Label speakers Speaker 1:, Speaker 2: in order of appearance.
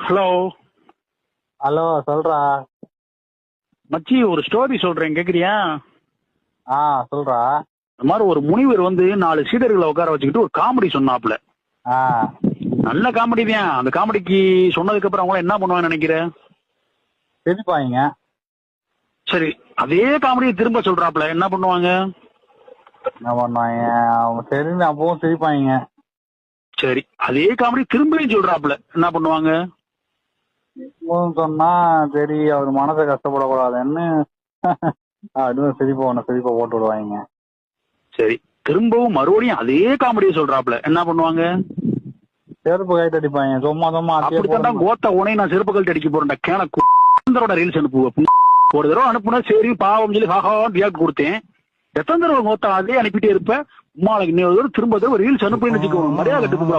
Speaker 1: Hello
Speaker 2: hello, சொல்றா.
Speaker 1: மச்சி, ஒரு ஸ்டோரி சொல்றேன், கேக்குறியா?
Speaker 2: சொல்றா.
Speaker 1: இந்த மாதிரி ஒரு முனிவர் வந்து 4 சீடர்களை உட்கார வச்சுக்கிட்டு ஒரு காமெடி சொன்னாப்ல. நல்ல காமெடி தான். அந்த காமெடிக்கு சொன்னதுக்கு அப்புறம் அவங்க என்ன பண்ணுவாங்கன்னு நினைக்கிற?
Speaker 2: சிரிப்பாங்க.
Speaker 1: சரி, அதே காமெடியை திரும்ப சொல்றாப்ல, என்ன பண்ணுவாங்க?
Speaker 2: என்ன பண்ணுவாங்க? அவங்க தெரிஞ்சு அப்பவும் சிரிப்பாங்க.
Speaker 1: சரி, அதே காமெடி திரும்பியும் சொல்றாப்ல, என்ன பண்ணுவாங்க?
Speaker 2: சொன்னா சரி, அவர் மனசை கஷ்டப்படக்கூடாதுன்னு அப்படின்னு சிரிப்பை போட்டு விடுவாங்க.
Speaker 1: சரி, திரும்பவும் மறுபடியும் அதே காமெடியை சொல்றாப்ல, என்ன பண்ணுவாங்க?
Speaker 2: செருப்பு கைட்டு அடிப்பாங்க. சும்மா
Speaker 1: அப்படித்தான் கோத்த உனை நான் செருப்பு கழட்டி அடிக்க போறேன். கேன ரீல்ஸ் அனுப்புவேன். ஒரு தடவை அனுப்புனா சரி பாவம் சொல்லி ஹாஹா ரியாக்ட் கொடுத்தேன். எத்தனை தடவை கோத்தா அதே அனுப்பிட்டே இருப்பேன். உமாளுக்கு இன்னொரு திரும்ப ரீல்ஸ் அனுப்புன்னு வச்சுக்கோங்க. மரியாதை கட்டுக்கு